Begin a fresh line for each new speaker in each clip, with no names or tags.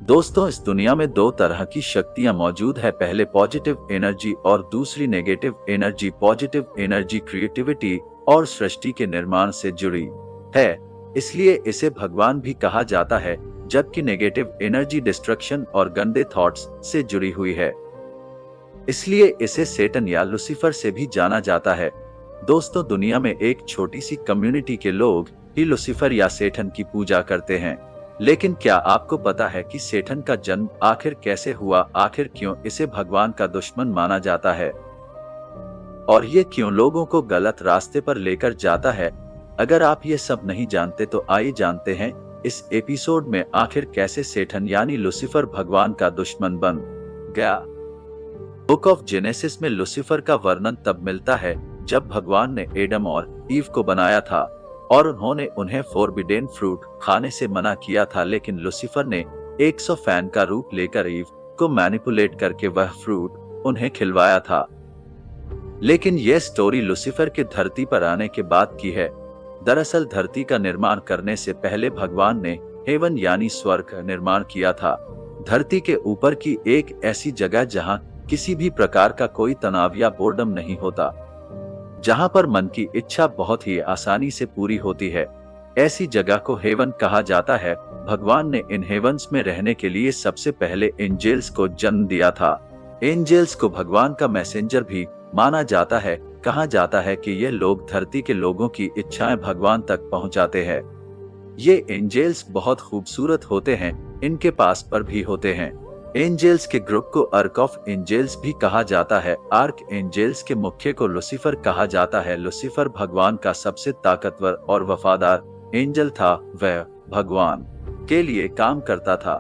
दोस्तों, इस दुनिया में दो तरह की शक्तियां मौजूद है, पहले पॉजिटिव एनर्जी और दूसरी negative energy. Positive energy creativity और सृष्टि के निर्माण से जुड़ी है, इसलिए इसे भगवान भी कहा जाता है, जबकि नेगेटिव एनर्जी डिस्ट्रक्शन और गंदे थॉट्स से जुड़ी हुई है, इसलिए इसे सेटन या लुसीफर से भी जाना जाता है। दोस्तों, दुनिया में एक छोटी सी कम्युनिटी के लोग ही लुसीफर या सेटन की पूजा करते हैं, लेकिन क्या आपको पता है कि सेटन का जन्म आखिर कैसे हुआ? आखिर क्यों इसे भगवान का दुश्मन माना जाता है और ये क्यों लोगों को गलत रास्ते पर लेकर जाता है? अगर आप ये सब नहीं जानते तो आइए जानते हैं इस एपिसोड में आखिर कैसे सेटन यानी लुसीफर भगवान का दुश्मन बन गया। बुक ऑफ जेनेसिस में लुसीफर का वर्णन तब मिलता है जब भगवान ने एडम और ईव को बनाया था और उन्होंने उन्हें फोरबिडेन फ्रूट खाने से मना किया था, लेकिन लुसीफर ने 100 फैन का रूप लेकर ईव को मैनिपुलेट करके वह फ्रूट उन्हें खिलवाया था। लेकिन यह स्टोरी लुसीफर के धरती पर आने के बाद की है। दरअसल धरती का निर्माण करने से पहले भगवान ने हेवन यानी स्वर्ग का निर्माण किया था, धरती के ऊपर की एक ऐसी जगह जहां किसी भी प्रकार का कोई तनाव या बोर्डम नहीं होता, जहां पर मन की इच्छा बहुत ही आसानी से पूरी होती है। ऐसी जगह को हेवन कहा जाता है। भगवान ने इन हेवंस में रहने के लिए सबसे पहले एंजेल्स को जन्म दिया था। एंजेल्स को भगवान का मैसेंजर भी माना जाता है। कहा जाता है कि ये लोग धरती के लोगों की इच्छाएं भगवान तक पहुंचाते हैं। ये एंजेल्स बहुत खूबसूरत होते हैं, इनके पास पर भी होते हैं। एंजेल्स के ग्रुप को आर्क ऑफ एंजेल्स भी कहा जाता है। आर्क एंजेल्स के मुख्य को लुसीफर कहा जाता है। लुसीफर भगवान का सबसे ताकतवर और वफादार एंजल था। वह भगवान के लिए काम करता था।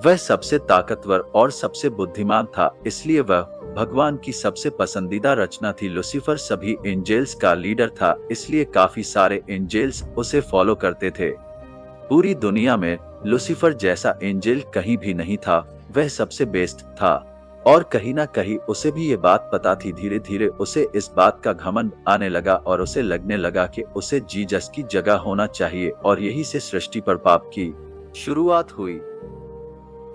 वह सबसे ताकतवर और सबसे बुद्धिमान था, इसलिए वह भगवान की सबसे पसंदीदा रचना थी। लुसीफर सभी एंजेल्स का लीडर था, इसलिए काफी सारे एंजेल्स उसे फॉलो करते थे। पूरी दुनिया में लुसीफर जैसा एंजल कहीं भी नहीं था। वह सबसे बेस्ट था और कहीं ना कहीं उसे भी ये बात पता थी। धीरे धीरे उसे इस बात का घमंड आने लगा और उसे लगने लगा कि उसे जीसस की जगह होना चाहिए, और यही से सृष्टि पर पाप की शुरुआत हुई।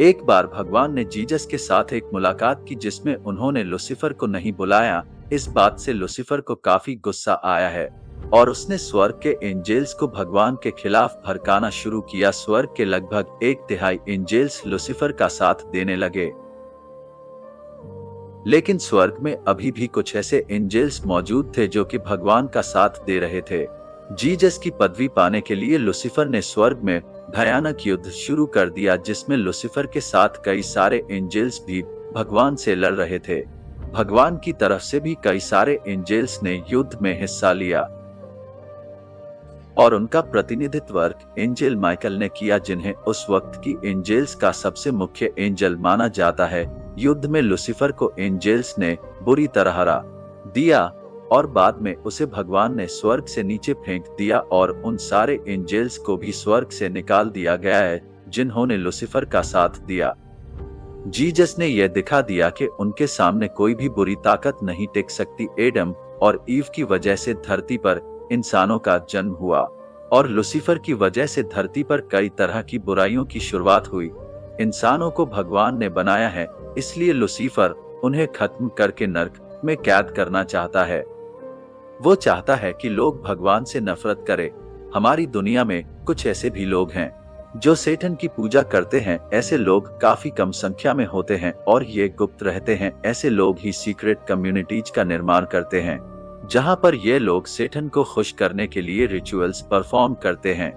एक बार भगवान ने जीसस के साथ एक मुलाकात की जिसमें उन्होंने लुसीफर को नहीं बुलाया। इस बात से लुसीफर को काफी गुस्सा आया है और उसने स्वर्ग के एंजेल्स को भगवान के खिलाफ भड़काना शुरू किया। स्वर्ग के लगभग 1/3 एंजेल्स लुसीफर का साथ देने लगे, लेकिन स्वर्ग में अभी भी कुछ ऐसे एंजेल्स मौजूद थे जो कि भगवान का साथ दे रहे थे। जीसस की पदवी पाने के लिए लुसीफर ने स्वर्ग में भयानक युद्ध शुरू कर दिया, जिसमें लुसीफर के साथ कई सारे एंजेल्स भी भगवान से लड़ रहे थे। भगवान की तरफ से भी कई सारे एंजेल्स ने युद्ध में हिस्सा लिया और उनका प्रतिनिधित्व एंजल माइकल ने किया, जिन्हें उस वक्त की एंजेल्स का सबसे मुख्य एंजल माना जाता है। युद्ध में लुसीफर को एंजेल्स ने बुरी तरह हरा दिया और बाद में उसे भगवान ने स्वर्ग से नीचे फेंक दिया और उन सारे एंजेल्स को भी स्वर्ग से निकाल दिया गया है जिन्होंने लुसीफर का साथ दिया। जीसस ने यह दिखा दिया कि उनके सामने कोई भी बुरी ताकत नहीं टिक सकती। एडम और ईव की वजह से धरती पर इंसानों का जन्म हुआ और लुसीफर की वजह से धरती पर कई तरह की बुराइयों की शुरुआत हुई। इंसानों को भगवान ने बनाया है, इसलिए लुसीफर उन्हें खत्म करके नर्क में कैद करना चाहता है। वो चाहता है कि लोग भगवान से नफरत करें। हमारी दुनिया में कुछ ऐसे भी लोग हैं जो सेटन की पूजा करते हैं। ऐसे लोग काफी कम संख्या में होते हैं और ये गुप्त रहते हैं। ऐसे लोग ही सीक्रेट कम्युनिटीज का निर्माण करते हैं, जहां पर ये लोग सेटन को खुश करने के लिए रिचुअल्स परफॉर्म करते हैं।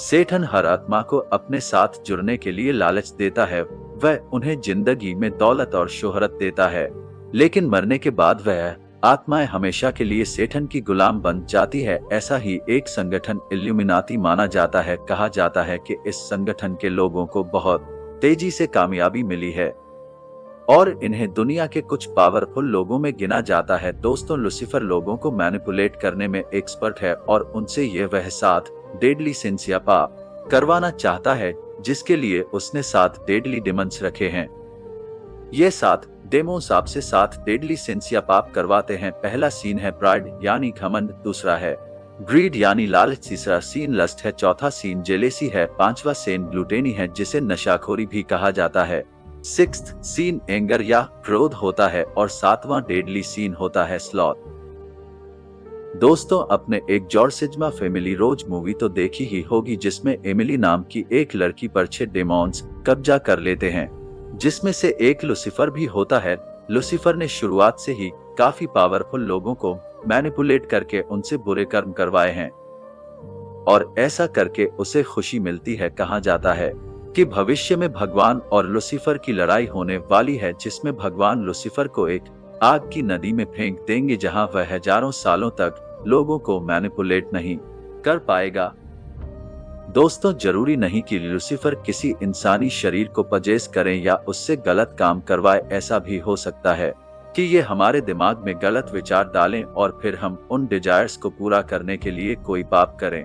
सेटन हर आत्मा को अपने साथ जुड़ने के लिए लालच देता है। वह उन्हें जिंदगी में दौलत और शोहरत देता है, लेकिन मरने के बाद वह आत्माएं हमेशा के लिए सेटन की गुलाम बन जाती है। ऐसा ही एक संगठन इल्यूमिनाती माना जाता है। कहा जाता है कि इस संगठन के लोगों को बहुत तेजी से कामयाबी मिली है और इन्हें दुनिया के कुछ पावरफुल लोगों में गिना जाता है। दोस्तों, लुसीफर लोगों को मैनिपुलेट करने में एक्सपर्ट है और उनसे ये वह 7 डेडली सिंस या पाप करवाना चाहता है, जिसके लिए उसने 7 डेडली डिमंस रखे हैं। ये 7 डेमोस आपसे से 7 डेडली सिंस या पाप करवाते हैं। पहला सीन है प्राइड यानी घमंड, दूसरा है ग्रीड यानी लालच, तीसरा सीन लस्ट है, चौथा सीन जेलेसी है, पांचवा सीन ग्लूटेनी है जिसे नशाखोरी भी कहा जाता है, सिक्स्थ सीन एंगर या क्रोध होता है और सातवां डेडली सीन होता है स्लॉथ। दोस्तों, अपने एक जॉर्सिज्मा फैमिली रोज मूवी तो देखी ही होगी जिसमें एमिली नाम की एक लड़की पर 6 डेमॉन्स कब्जा कर लेते हैं, जिसमें से एक लूसीफर भी होता है। लूसीफर ने शुरुआत से ही काफी पावरफुल लोगों को मैनिपुलेट करके उनसे बुरे कर्म करवाए हैं और ऐसा करके उसे खुशी मिलती है। कहा जाता है कि भविष्य में भगवान और लूसीफर की लड़ाई होने वाली है, जिसमें भगवान लूसीफर को एक आग की नदी में फेंक देंगे जहां वह हजारों सालों तक लोगों को मैनिपुलेट नहीं कर पाएगा। दोस्तों, जरूरी नहीं कि लूसीफर किसी इंसानी शरीर को पजेस करें या उससे गलत काम करवाए। ऐसा भी हो सकता है कि ये हमारे दिमाग में गलत विचार डालें और फिर हम उन डिजायर्स को पूरा करने के लिए कोई पाप करें।